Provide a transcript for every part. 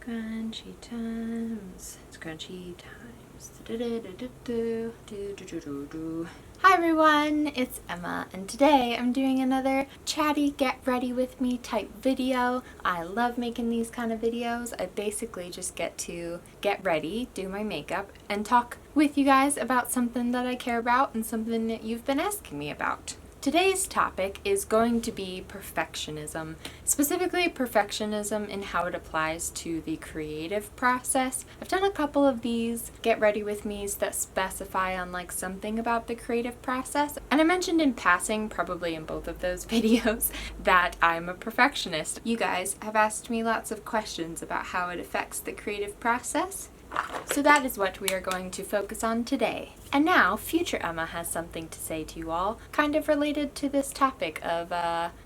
Scrunchy times. Scrunchy times. Hi everyone, it's Emma, and today I'm doing another chatty get ready with me type video. I love making these kind of videos. I basically just get to get ready, do my makeup, and talk with you guys about something that I care about and something that you've been asking me about. Today's topic is going to be perfectionism, specifically perfectionism and how it applies to the creative process. I've done a couple of these get ready with me's that specify on like something about the creative process, and I mentioned in passing, probably in both of those videos, that I'm a perfectionist. You guys have asked me lots of questions about how it affects the creative process. So that is what we are going to focus on today. And now, future Emma has something to say to you all, kind of related to this topic of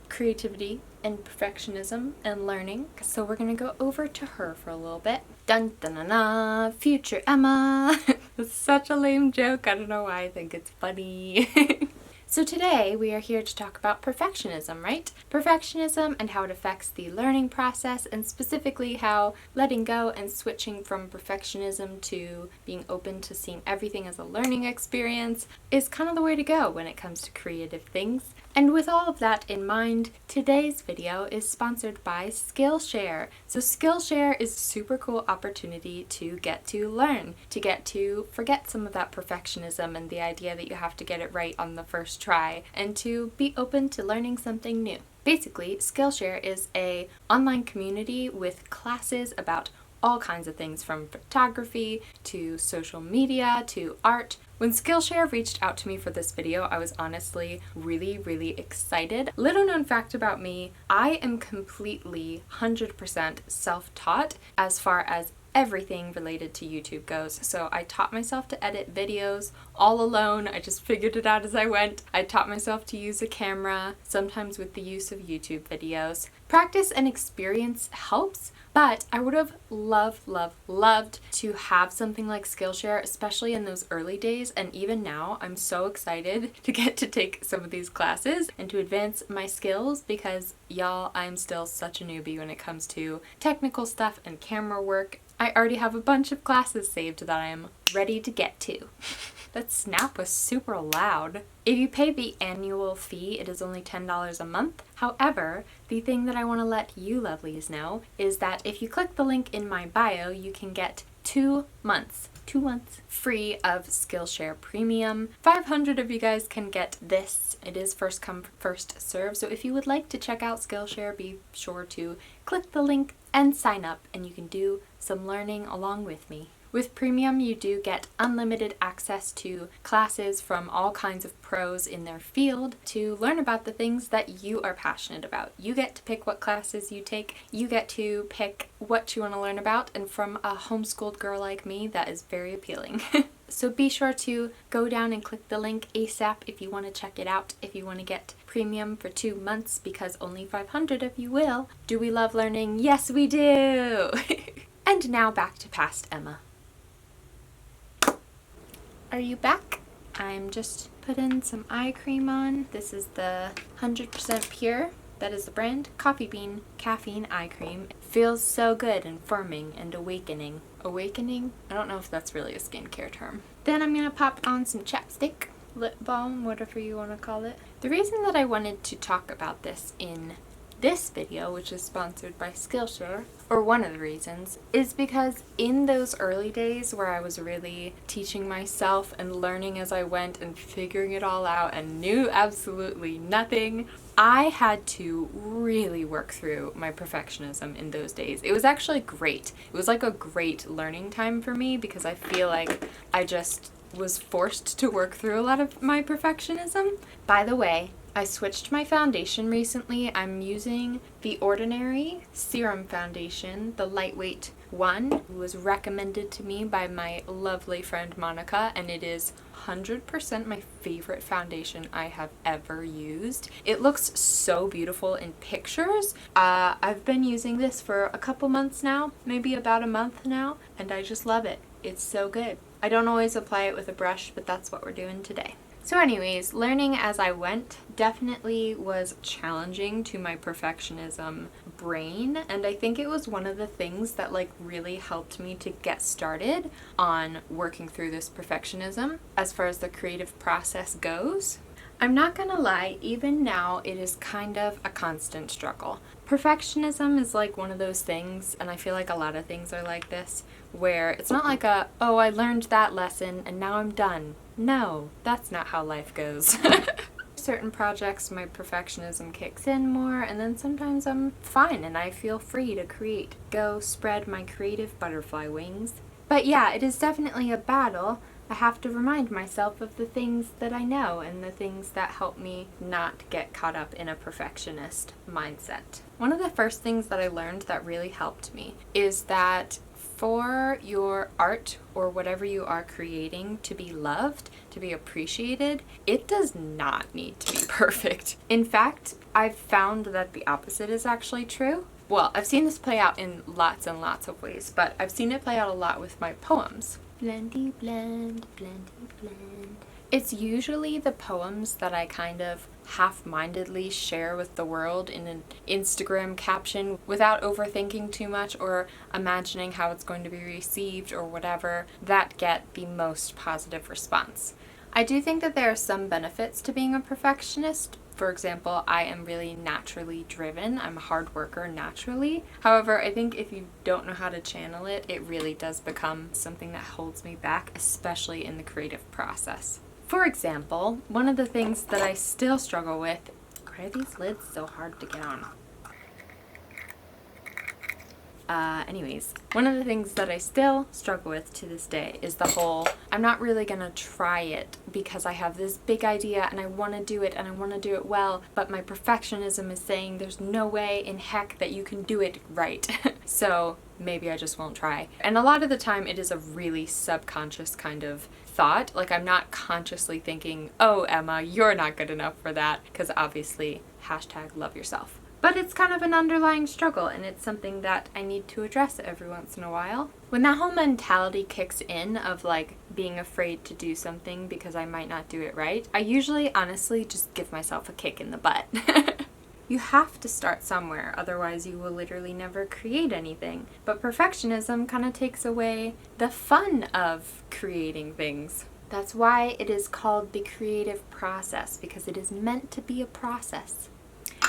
creativity and perfectionism and learning. So we're going to go over to her for a little bit. Dun dun dun dun, future Emma. It's such a lame joke. I don't know why I think it's funny. So today we are here to talk about perfectionism, right? Perfectionism and how it affects the learning process, and specifically how letting go and switching from perfectionism to being open to seeing everything as a learning experience is kind of the way to go when it comes to creative things. And with all of that in mind, today's video is sponsored by Skillshare. So Skillshare is a super cool opportunity to get to learn, to get to forget some of that perfectionism and the idea that you have to get it right on the first try, and to be open to learning something new. Basically, Skillshare is an online community with classes about all kinds of things, from photography to social media to art. When Skillshare reached out to me for this video, I was honestly really excited. Little known fact about me, I am completely 100% self-taught as far as everything related to YouTube goes. So I taught myself to edit videos all alone. I just figured it out as I went. I taught myself to use a camera, sometimes with the use of YouTube videos. Practice and experience helps, but I would have loved to have something like Skillshare, especially in those early days, and even now I'm so excited to get to take some of these classes and to advance my skills, because y'all, I'm still such a newbie when it comes to technical stuff and camera work. I already have a bunch of classes saved that I'm ready to get to. That snap was super loud. If you pay the annual fee, it is only $10 a month. However, the thing that I want to let you lovelies know is that if you click the link in my bio, you can get 2 months free of Skillshare Premium. 500 of you guys can get this. It is first come, first serve. So if you would like to check out Skillshare, be sure to click the link and sign up, and you can do some learning along with me. With Premium, you do get unlimited access to classes from all kinds of pros in their field to learn about the things that you are passionate about. You get to pick what classes you take. You get to pick what you want to learn about, and from a homeschooled girl like me, that is very appealing. So be sure to go down and click the link ASAP if you want to check it out, if you want to get Premium for 2 months, because only 500 of you will. Do we love learning? Yes, we do! And now back to past Emma. Are you back? I'm just putting some eye cream on. This is the 100% pure. That is the brand. Coffee Bean Caffeine Eye Cream. It feels so good and firming and awakening. Awakening? I don't know if that's really a skincare term. Then I'm gonna pop on some chapstick, lip balm, whatever you want to call it. The reason that I wanted to talk about this in this video, which is sponsored by Skillshare, or one of the reasons, is because in those early days where I was really teaching myself and learning as I went and figuring it all out and knew absolutely nothing, I had to really work through my perfectionism in those days. It was actually great. It was like a great learning time for me, because I feel like I just was forced to work through a lot of my perfectionism. By the way, I switched my foundation recently. I'm using the Ordinary Serum Foundation, the lightweight one. It was recommended to me by my lovely friend Monica, and it is 100% my favorite foundation I have ever used. It looks so beautiful in pictures. I've been using this for a couple months now, maybe about a month now, and I just love it. It's so good. I don't always apply it with a brush, but that's what we're doing today. So anyways, learning as I went definitely was challenging to my perfectionism brain, and I think it was one of the things that like really helped me to get started on working through this perfectionism as far as the creative process goes. I'm not gonna lie, even now it is kind of a constant struggle. Perfectionism is like one of those things, and I feel like a lot of things are like this, where it's not like oh, I learned that lesson and now I'm done. No, that's not how life goes. Certain projects my perfectionism kicks in more, and then sometimes I'm fine and I feel free to create, go spread my creative butterfly wings. But yeah, it is definitely a battle. I have to remind myself of the things that I know and the things that help me not get caught up in a perfectionist mindset. One of the first things that I learned that really helped me is that for your art or whatever you are creating to be loved, to be appreciated, it does not need to be perfect. In fact, I've found that the opposite is actually true. Well, I've seen this play out in lots and lots of ways, but I've seen it play out a lot with my poems. Blendy blend, blendy blend. It's usually the poems that I kind of half-mindedly share with the world in an Instagram caption without overthinking too much or imagining how it's going to be received or whatever, that get the most positive response. I do think that there are some benefits to being a perfectionist. For example, I am really naturally driven. I'm a hard worker naturally. However, I think if you don't know how to channel it, it really does become something that holds me back, especially in the creative process. For example, one of the things that I still struggle with, why are these lids so hard to get on? Anyways, one of the things that I still struggle with to this day is the whole, I'm not really gonna try it because I have this big idea and I want to do it and I want to do it well, but my perfectionism is saying there's no way in heck that you can do it right. So maybe I just won't try. And a lot of the time it is a really subconscious kind of thought. Like I'm not consciously thinking, oh Emma, you're not good enough for that, because obviously #love yourself. But it's kind of an underlying struggle, and it's something that I need to address every once in a while. When that whole mentality kicks in of like being afraid to do something because I might not do it right, I usually honestly just give myself a kick in the butt. You have to start somewhere, otherwise you will literally never create anything. But perfectionism kind of takes away the fun of creating things. That's why it is called the creative process, because it is meant to be a process.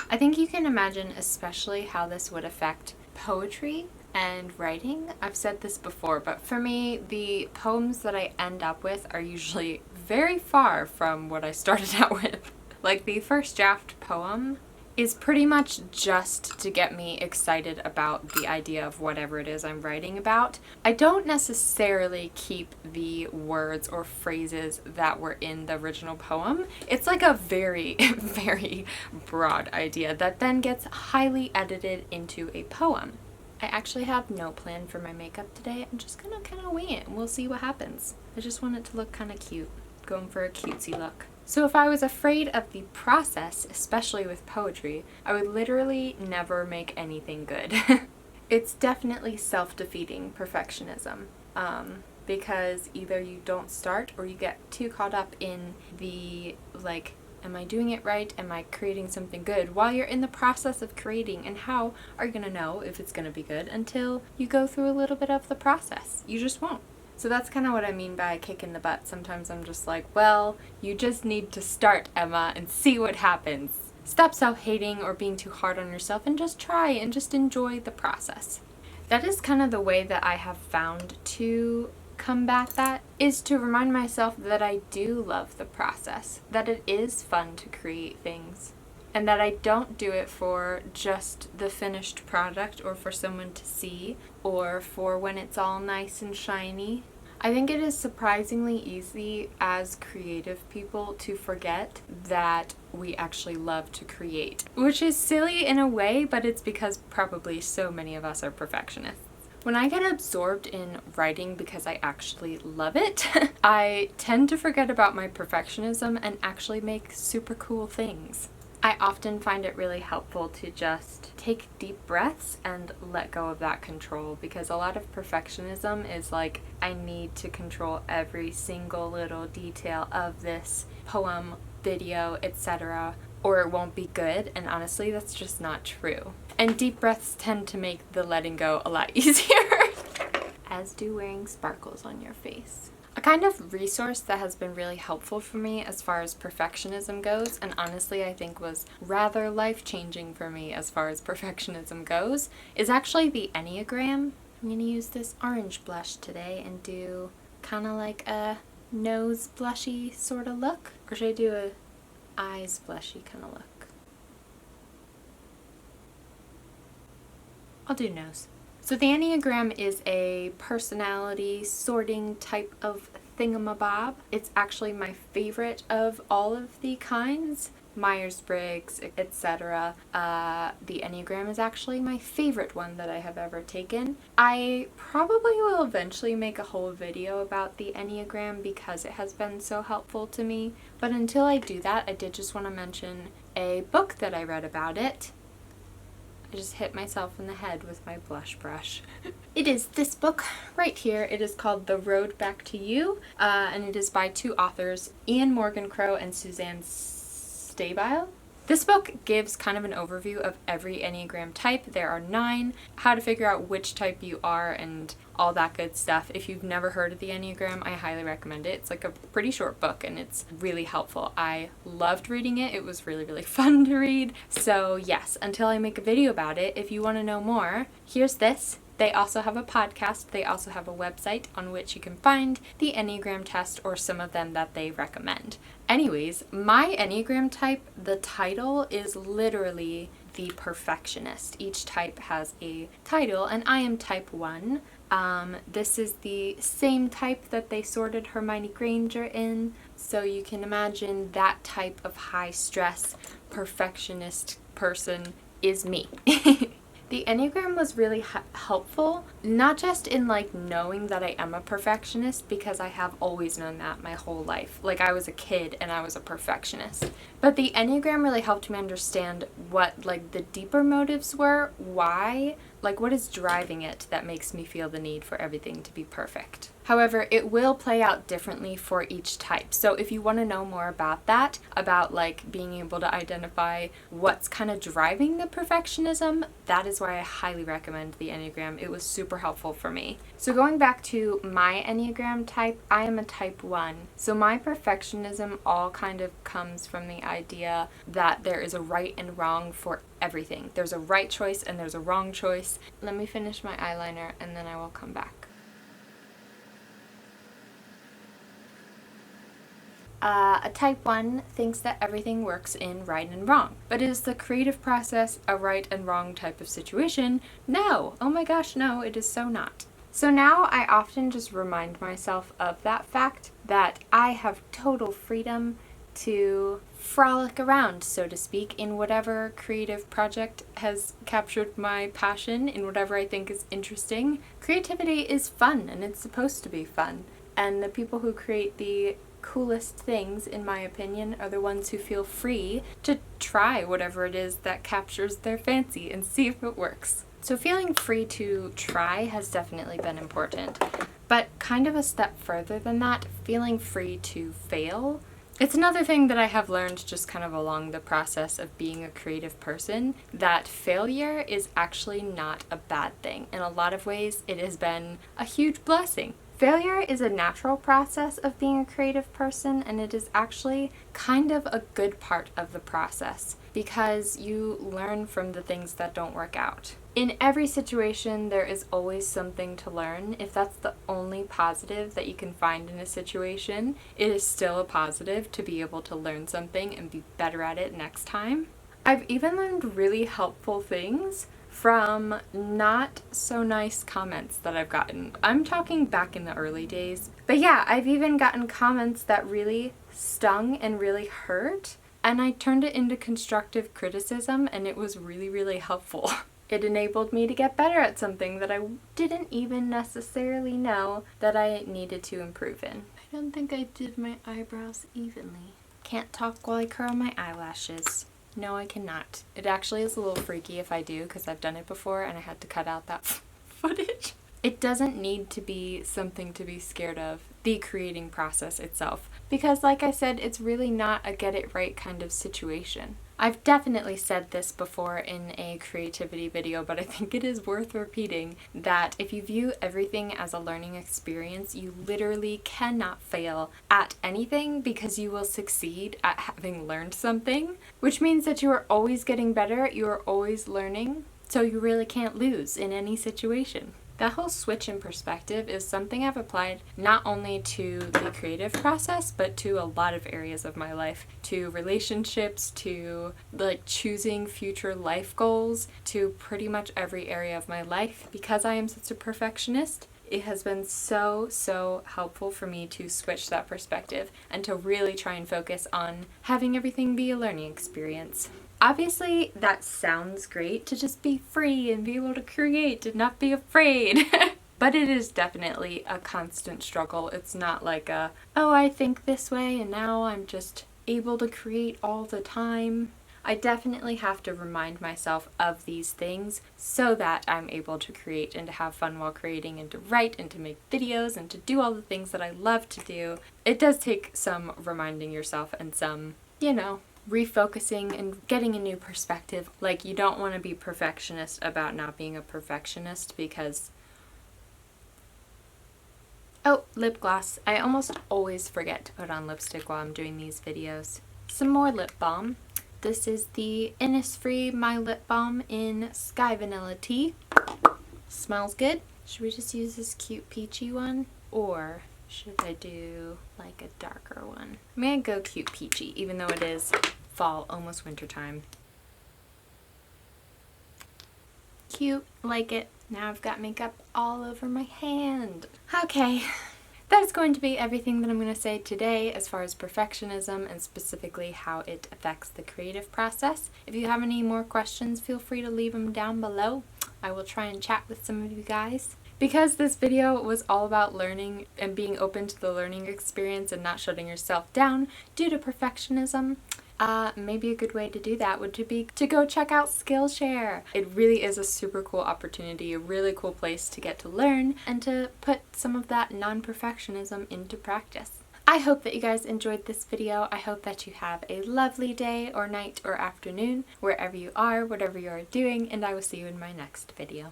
I think you can imagine especially how this would affect poetry and writing. I've said this before, but for me, the poems that I end up with are usually very far from what I started out with. Like the first draft poem is pretty much just to get me excited about the idea of whatever it is I'm writing about. I don't necessarily keep the words or phrases that were in the original poem. It's like a very, very broad idea that then gets highly edited into a poem. I actually have no plan for my makeup today. I'm just gonna kind of wing it and we'll see what happens. I just want it to look kind of cute. Going for a cutesy look. So if I was afraid of the process, especially with poetry, I would literally never make anything good. It's definitely self-defeating perfectionism, because either you don't start or you get too caught up in the, like, am I doing it right? Am I creating something good? While you're in the process of creating, and how are you going to know if it's going to be good until you go through a little bit of the process? You just won't. So that's kind of what I mean by a kick in the butt. Sometimes I'm just like, well, you just need to start, Emma, and see what happens. Stop self-hating or being too hard on yourself and just try and just enjoy the process. That is kind of the way that I have found to combat that, is to remind myself that I do love the process, that it is fun to create things, and that I don't do it for just the finished product or for someone to see or for when it's all nice and shiny. I think it is surprisingly easy as creative people to forget that we actually love to create, which is silly in a way, but it's because probably so many of us are perfectionists. When I get absorbed in writing because I actually love it, I tend to forget about my perfectionism and actually make super cool things. I often find it really helpful to just take deep breaths and let go of that control, because a lot of perfectionism is like, I need to control every single little detail of this poem, video, etc. or it won't be good, and honestly, that's just not true. And deep breaths tend to make the letting go a lot easier, as do wearing sparkles on your face. A kind of resource that has been really helpful for me as far as perfectionism goes, and honestly I think was rather life-changing for me as far as perfectionism goes, is actually the Enneagram. I'm going to use this orange blush today and do kind of like a nose blushy sort of look. Or should I do a eyes blushy kind of look? I'll do nose. So the Enneagram is a personality sorting type of thingamabob. It's actually my favorite of all of the kinds. Myers-Briggs, etc. The Enneagram is actually my favorite one that I have ever taken. I probably will eventually make a whole video about the Enneagram because it has been so helpful to me. But until I do that, I did just want to mention a book that I read about it. I just hit myself in the head with my blush brush. It is this book right here. It is called The Road Back to You, and it is by two authors, Ian Morgan-Crow and Suzanne Stabile. This book gives kind of an overview of every Enneagram type. There are 9, how to figure out which type you are, and all that good stuff. If you've never heard of the Enneagram, I highly recommend it. It's like a pretty short book and it's really helpful. I loved reading it. It was really, really fun to read. So yes, until I make a video about it, if you want to know more, here's this. They also have a podcast. They also have a website on which you can find the Enneagram test or some of them that they recommend. Anyways, my Enneagram type, the title is literally the perfectionist. Each type has a title, and I am type 1. This is the same type that they sorted Hermione Granger in, so you can imagine that type of high stress perfectionist person is me. The Enneagram was really helpful, not just in like knowing that I am a perfectionist, because I have always known that my whole life. Like I was a kid and I was a perfectionist. But the Enneagram really helped me understand what like the deeper motives were, why, like what is driving it that makes me feel the need for everything to be perfect. However, it will play out differently for each type. So if you want to know more about that, about like being able to identify what's kind of driving the perfectionism, that is why I highly recommend the Enneagram. It was super helpful for me. So going back to my Enneagram type, I am a type 1. So my perfectionism all kind of comes from the idea that there is a right and wrong for everything. There's a right choice and there's a wrong choice. Let me finish my eyeliner and then I will come back. A type 1 thinks that everything works in right and wrong. But is the creative process a right and wrong type of situation? No! Oh my gosh, no, it is so not. So now I often just remind myself of that fact, that I have total freedom to frolic around, so to speak, in whatever creative project has captured my passion, in whatever I think is interesting. Creativity is fun, and it's supposed to be fun. And the people who create the coolest things, in my opinion, are the ones who feel free to try whatever it is that captures their fancy and see if it works. So feeling free to try has definitely been important. But kind of a step further than that, feeling free to fail. It's another thing that I have learned just kind of along the process of being a creative person, that failure is actually not a bad thing. In a lot of ways, it has been a huge blessing. Failure is a natural process of being a creative person, and it is actually kind of a good part of the process because you learn from the things that don't work out. In every situation, there is always something to learn. If that's the only positive that you can find in a situation, it is still a positive to be able to learn something and be better at it next time. I've even learned really helpful things from not so nice comments that I've gotten. I'm talking back in the early days. But yeah, I've even gotten comments that really stung and really hurt, and I turned it into constructive criticism, and it was really, really helpful. It enabled me to get better at something that I didn't even necessarily know that I needed to improve in. I don't think I did my eyebrows evenly. Can't talk while I curl my eyelashes. No, I cannot. It actually is a little freaky if I do, because I've done it before and I had to cut out that footage. It doesn't need to be something to be scared of, the creating process itself, because like I said, it's really not a get it right kind of situation. I've definitely said this before in a creativity video, but I think it is worth repeating that if you view everything as a learning experience, you literally cannot fail at anything because you will succeed at having learned something, which means that you are always getting better, you are always learning, so you really can't lose in any situation. That whole switch in perspective is something I've applied not only to the creative process, but to a lot of areas of my life, to relationships, to like choosing future life goals, to pretty much every area of my life. Because I am such a perfectionist, it has been so helpful for me to switch that perspective and to really try and focus on having everything be a learning experience. Obviously, that sounds great to just be free and be able to create and not be afraid. But it is definitely a constant struggle. It's not like oh, I think this way and now I'm just able to create all the time. I definitely have to remind myself of these things so that I'm able to create and to have fun while creating and to write and to make videos and to do all the things that I love to do. It does take some reminding yourself and some, refocusing and getting a new perspective. Like, you don't want to be perfectionist about not being a perfectionist because... Oh, lip gloss. I almost always forget to put on lipstick while I'm doing these videos. Some more lip balm. This is the Innisfree My Lip Balm in Sky Vanilla Tea. Smells good. Should we just use this cute peachy one? Or should I do like a darker one? I'm gonna go cute peachy, even though it is fall, almost winter time. Cute, like it. Now I've got makeup all over my hand. Okay, that is going to be everything that I'm going to say today as far as perfectionism and specifically how it affects the creative process. If you have any more questions, feel free to leave them down below. I will try and chat with some of you guys. Because this video was all about learning and being open to the learning experience and not shutting yourself down due to perfectionism, maybe a good way to do that would be to go check out Skillshare. It really is a super cool opportunity, a really cool place to get to learn and to put some of that non-perfectionism into practice. I hope that you guys enjoyed this video. I hope that you have a lovely day or night or afternoon, wherever you are, whatever you are doing, and I will see you in my next video.